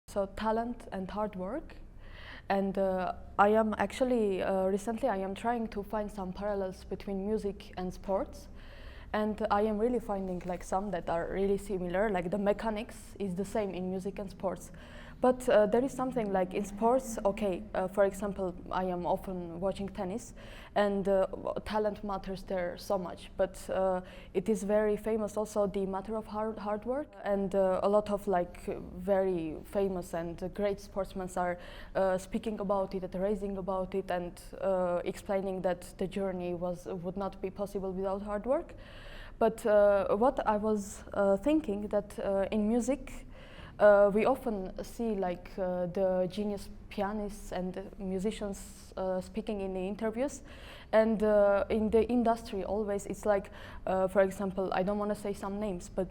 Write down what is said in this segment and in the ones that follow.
So talent and hard work. And I am actually, recently I am trying to find some parallels between music and sports. And I am really finding like some that are really similar, like the mechanics is the same in music and sports. But there is something like in sports, okay, for example, I am often watching tennis and talent matters there so much, but it is very famous also the matter of hard work, and a lot of like very famous and great sportsmen are speaking about it and raising about it and explaining that the journey would not be possible without hard work. But what I was thinking that in music, we often see like the genius pianists and musicians speaking in the interviews, and in the industry always it's like, for example, I don't want to say some names, but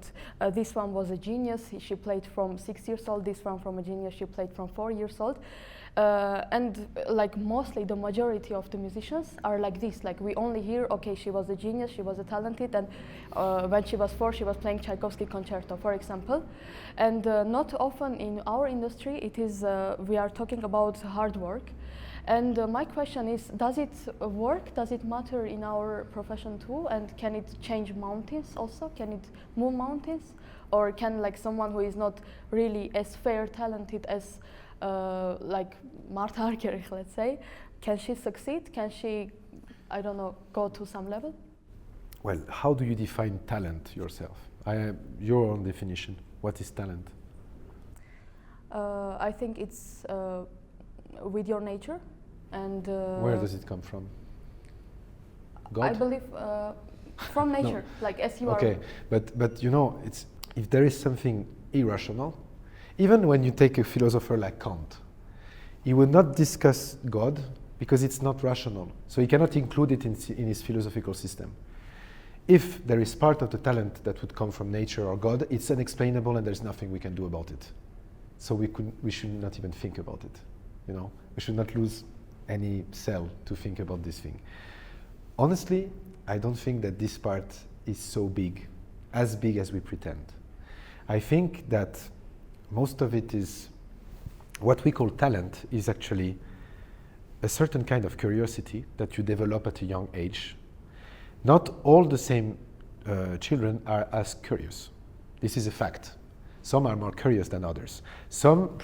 this one was a genius, she played from 6 years old, this one from a genius, she played from 4 years old. And like mostly the majority of the musicians are like this, like we only hear, okay, she was a genius, she was a talented, and when she was 4 she was playing Tchaikovsky concerto, for example. And not often in our industry it is, we are talking about hard work. And my question is, does it work, does it matter in our profession too, and can it change mountains also, can it move mountains, or can like someone who is not really as fair talented as like Martha Argerich, let's say, can she succeed? Can she, I don't know, go to some level? Well, how do you define talent yourself? Your own definition. What is talent? I think it's with your nature, and where does it come from? God? I believe from nature, no. Like as you are. Okay, but you know, it's if there is something irrational. Even when you take a philosopher like Kant, he would not discuss God because it's not rational. So he cannot include it in his philosophical system. If there is part of the talent that would come from nature or God, it's unexplainable and there's nothing we can do about it. So we should not even think about it. You know, we should not lose any cell to think about this thing. Honestly, I don't think that this part is so big as we pretend. I think that most of it is what we call talent is actually a certain kind of curiosity that you develop at a young age. Not all the same children are as curious. This is a fact. Some are more curious than others. Some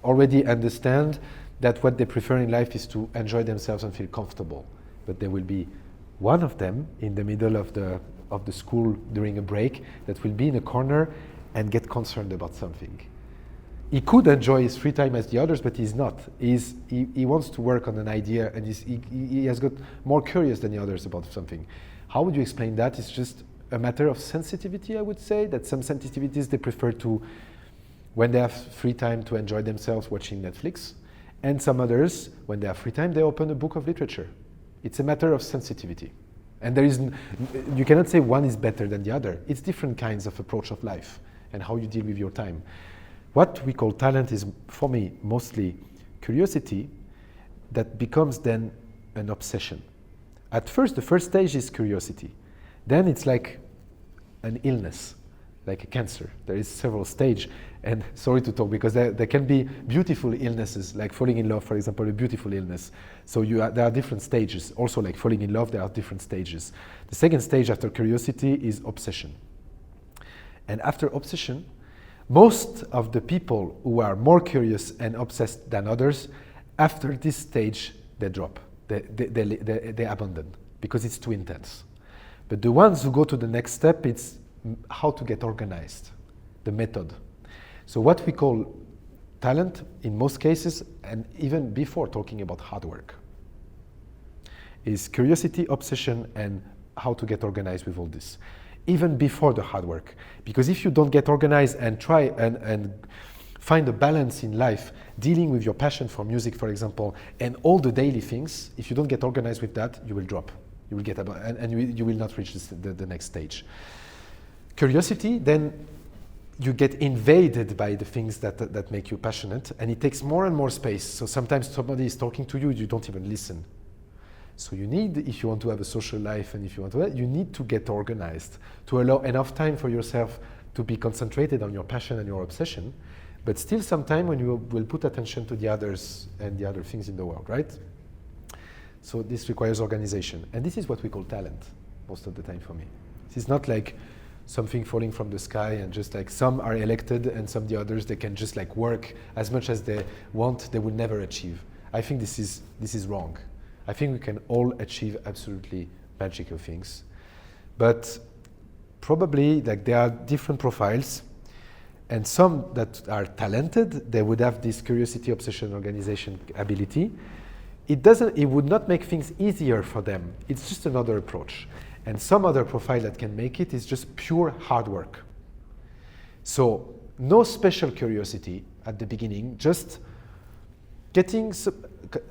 already understand that what they prefer in life is to enjoy themselves and feel comfortable. But there will be one of them in the middle of the school during a break that will be in a corner and get concerned about something. He could enjoy his free time as the others, but he's not. He wants to work on an idea, and he has got more curious than the others about something. How would you explain that? It's just a matter of sensitivity, I would say, that some sensitivities they prefer to, when they have free time, to enjoy themselves watching Netflix, and some others, when they have free time, they open a book of literature. It's a matter of sensitivity. And you cannot say one is better than the other. It's different kinds of approach of life and how you deal with your time. What we call talent is, for me, mostly curiosity that becomes then an obsession. At first, the first stage is curiosity. Then it's like an illness, like a cancer. There is several stages, and sorry to talk, because there can be beautiful illnesses, like falling in love, for example, a beautiful illness. So there are different stages. Also, like falling in love, there are different stages. The second stage after curiosity is obsession. And after obsession, most of the people who are more curious and obsessed than others, after this stage, they drop. They abandon because it's too intense. But the ones who go to the next step, it's how to get organized, the method. So what we call talent, in most cases, and even before talking about hard work, is curiosity, obsession, and how to get organized with all this. Even before the hard work. Because if you don't get organized and try and find a balance in life, dealing with your passion for music, for example, and all the daily things, if you don't get organized with that, you will drop. You will get and you will not reach the next stage. Curiosity, then you get invaded by the things that make you passionate, and it takes more and more space. So sometimes somebody is talking to you, you don't even listen. So you need, if you want to have a social life and if you want to, you need to get organized to allow enough time for yourself to be concentrated on your passion and your obsession. but still sometime when you will put attention to the others and the other things in the world, right? So this requires organization. And this is what we call talent most of the time for me. This is not like something falling from the sky and just like some are elected and some the others, they can just like work as much as they want, they will never achieve. I think this is wrong. I think we can all achieve absolutely magical things. But probably like there are different profiles, and some that are talented, they would have this curiosity, obsession, organization ability. It would not make things easier for them. It's just another approach. And some other profile that can make it is just pure hard work. So no special curiosity at the beginning, just getting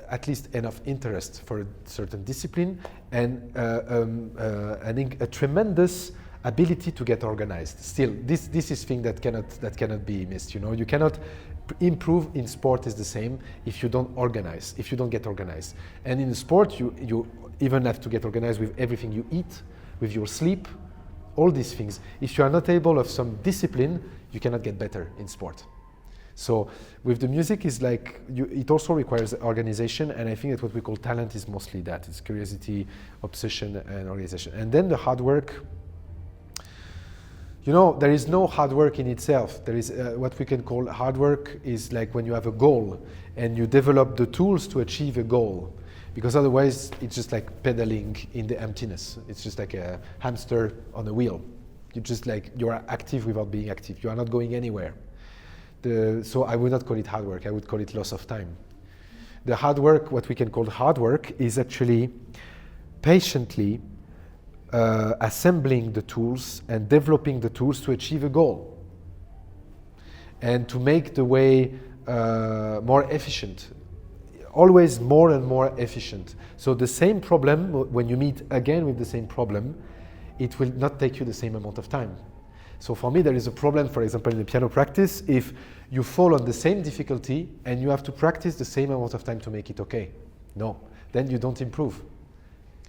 at least enough interest for a certain discipline and a tremendous ability to get organized. Still, this is thing that cannot be missed. You know, you cannot improve in sport is the same if you don't organize, if you don't get organized. And in sport, you even have to get organized with everything you eat, with your sleep, all these things. If you are not able of some discipline, you cannot get better in sport. So with the music is like, it also requires organization, and I think that what we call talent is mostly that. It's curiosity, obsession, and organization. And then the hard work, you know, there is no hard work in itself. There is what we can call hard work is like when you have a goal and you develop the tools to achieve a goal. Because otherwise, it's just like pedaling in the emptiness. It's just like a hamster on a wheel. You are active without being active. You are not going anywhere. So I would not call it hard work. I would call it loss of time. The hard work, what we can call hard work, is actually patiently assembling the tools and developing the tools to achieve a goal and to make the way more efficient. Always more and more efficient. So the same problem, when you meet again with the same problem, it will not take you the same amount of time. So for me, there is a problem, for example, in the piano practice, if you fall on the same difficulty and you have to practice the same amount of time to make it okay. No, then you don't improve.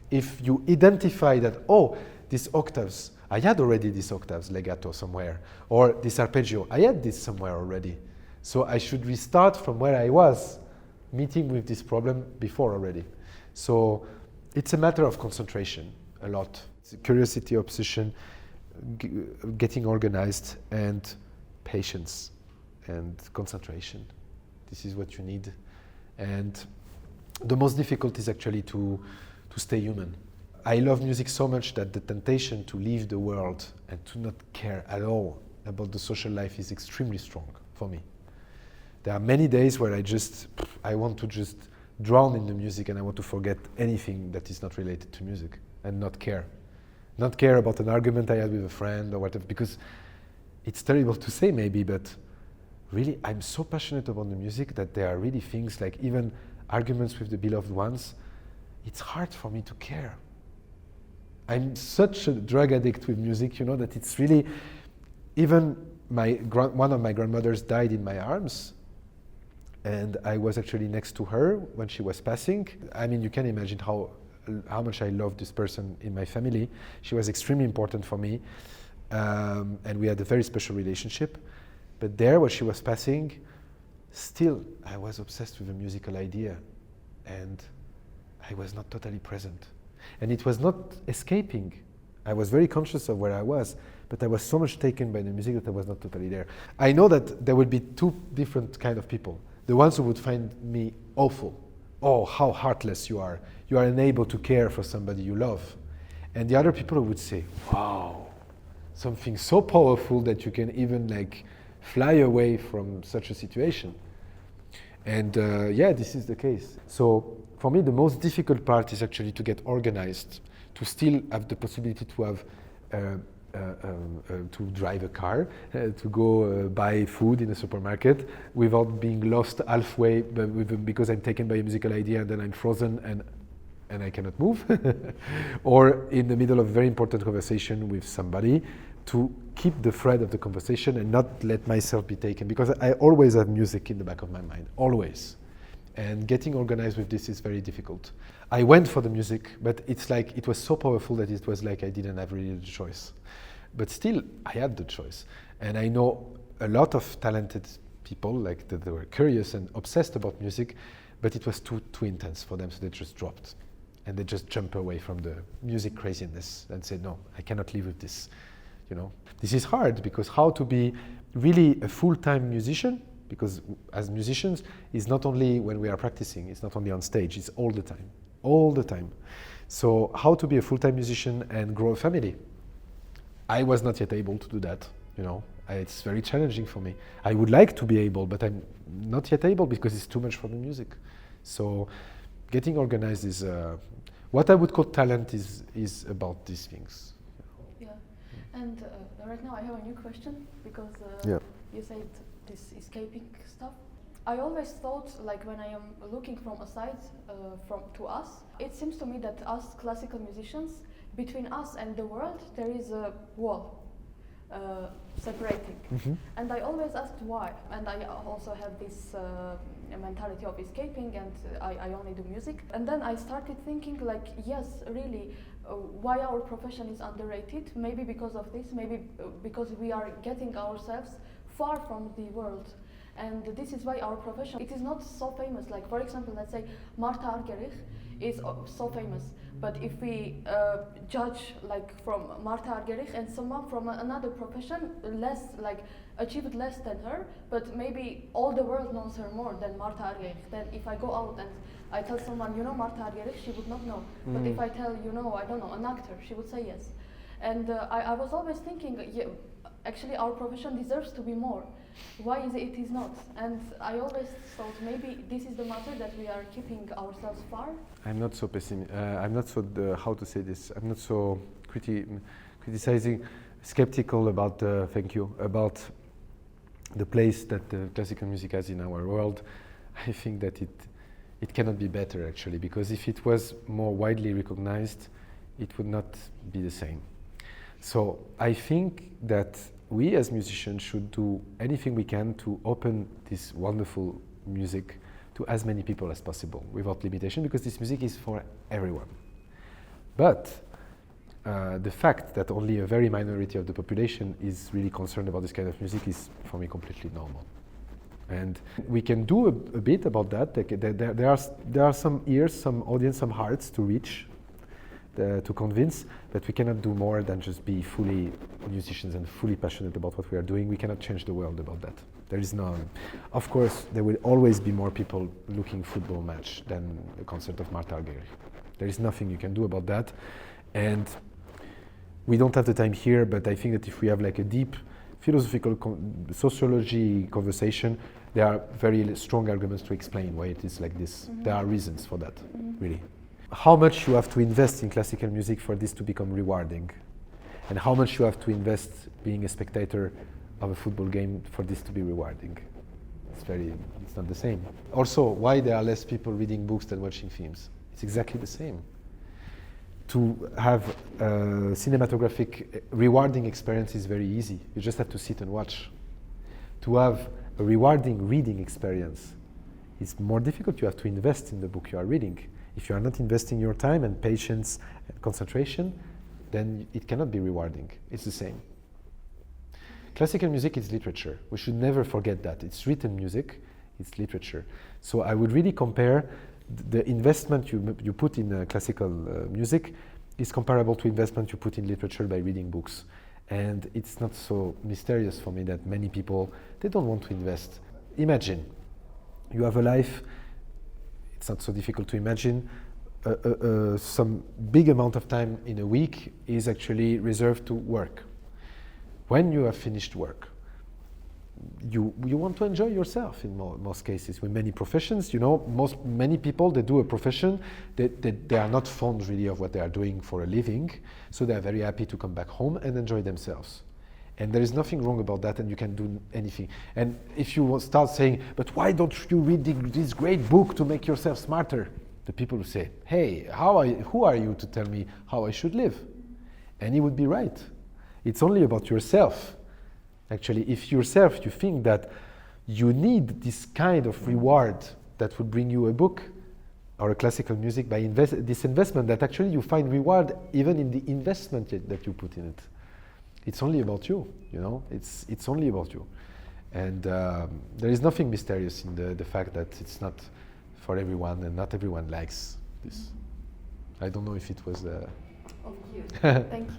If you identify that, oh, these octaves, I had already these octaves, legato somewhere, or this arpeggio, I had this somewhere already. So I should restart from where I was meeting with this problem before already. So it's a matter of concentration a lot. It's curiosity, obsession, getting organized, and patience and concentration. This is what you need. And the most difficult is actually to stay human. I love music so much that the temptation to leave the world and to not care at all about the social life is extremely strong for me. There are many days where I want to just drown in the music and I want to forget anything that is not related to music and not care. Not care about an argument I had with a friend or whatever, because it's terrible to say maybe, but really I'm so passionate about the music that there are really things like even arguments with the beloved ones, it's hard for me to care. I'm such a drug addict with music, you know, that it's really, even one of my grandmothers died in my arms, and I was actually next to her when she was passing. I mean, you can imagine how much I love this person in my family. She was extremely important for me, and we had a very special relationship. But there, when she was passing, still I was obsessed with a musical idea, and I was not totally present. And it was not escaping. I was very conscious of where I was, but I was so much taken by the music that I was not totally there. I know that there would be two different kind of people. The ones who would find me awful. Oh, how heartless you are. You are unable to care for somebody you love. And the other people who would say, wow, something so powerful that you can even like fly away from such a situation. And yeah, this is the case. So for me, the most difficult part is actually to get organized, to still have the possibility to have to drive a car, to go buy food in a supermarket without being lost halfway because I'm taken by a musical idea and then I'm frozen and I cannot move. Or in the middle of a very important conversation with somebody, to keep the thread of the conversation and not let myself be taken, because I always have music in the back of my mind, always. And getting organized with this is very difficult. I went for the music, but it's like it was so powerful that it was like I didn't have really the choice. But still, I had the choice. And I know a lot of talented people, like that they were curious and obsessed about music, but it was too intense for them, so they just dropped. And they just jump away from the music craziness and say, no, I cannot live with this. You know, this is hard because how to be really a full-time musician, because as musicians, it's not only when we are practicing, it's not only on stage, it's all the time. So how to be a full-time musician and grow a family? I was not yet able to do that, you know. It's very challenging for me. I would like to be able, but I'm not yet able because it's too much for the music. So getting organized is, what I would call talent is about these things. Yeah, and right now I have a new question because you said this escaping stuff. I always thought, like when I am looking from aside to us, it seems to me that us classical musicians, between us and the world, there is a wall separating. Mm-hmm. And I always asked why. And I also have this mentality of escaping, and I only do music. And then I started thinking, like, yes, really, why our profession is underrated? Maybe because of this, maybe because we are getting ourselves far from the world. And this is why our profession, it is not so famous. Like, for example, let's say Marta Argerich is so famous. But if we judge like from Marta Argerich and someone from another profession, less, like, achieved less than her, but maybe all the world knows her more than Marta Argerich, then if I go out and I tell someone, you know Marta Argerich, she would not know. But if I tell, you know, I don't know, an actor, she would say yes. And I was always thinking, yeah, actually our profession deserves to be more. Why is it is not? And I always thought maybe this is the matter, that we are keeping ourselves far. I'm not so pessimistic. I'm not so how to say this. I'm not so criticizing, skeptical about about the place that classical music has in our world. I think that it cannot be better, actually, because if it was more widely recognized, it would not be the same. So I think that we as musicians should do anything we can to open this wonderful music to as many people as possible without limitation, because this music is for everyone. But the fact that only a very minority of the population is really concerned about this kind of music is, for me, completely normal. And we can do a bit about that. There are some ears, some audience, some hearts to reach, to convince, but we cannot do more than just be fully musicians and fully passionate about what we are doing. We cannot change the world about that. There is no, of course, there will always be more people looking football match than a concert of Marta Argerich. There is nothing you can do about that. And we don't have the time here, but I think that if we have like a deep philosophical sociology conversation, there are very strong arguments to explain why it is like this. Mm-hmm. There are reasons for that, really. How much you have to invest in classical music for this to become rewarding, and how much you have to invest being a spectator of a football game for this to be rewarding. It's not the same. Also, why there are less people reading books than watching films? It's exactly the same. To have a cinematographic rewarding experience is very easy. You just have to sit and watch. To have a rewarding reading experience is more difficult. You have to invest in the book you are reading. If you are not investing your time and patience and concentration, then it cannot be rewarding. It's the same. Classical music is literature. We should never forget that. It's written music, it's literature. So I would really compare the investment you put in classical music is comparable to investment you put in literature by reading books. And it's not so mysterious for me that many people, they don't want to invest. Imagine, you have a life. It's not so difficult to imagine. Some big amount of time in a week is actually reserved to work. When you have finished work, you want to enjoy yourself in most cases. With many professions, you know, many people, they do a profession, they are not fond really of what they are doing for a living, so they are very happy to come back home and enjoy themselves. And there is nothing wrong about that, and you can do anything. And if you start saying, but why don't you read this great book to make yourself smarter? The people will say, hey, who are you to tell me how I should live? And he would be right. It's only about yourself. Actually, if you think that you need this kind of reward that would bring you a book or a classical music by this investment, that actually you find reward even in the investment that you put in it. It's only about you, you know. It's only about you, And there is nothing mysterious in the fact that it's not for everyone and not everyone likes this. I don't know if it was... Of you. Thank you.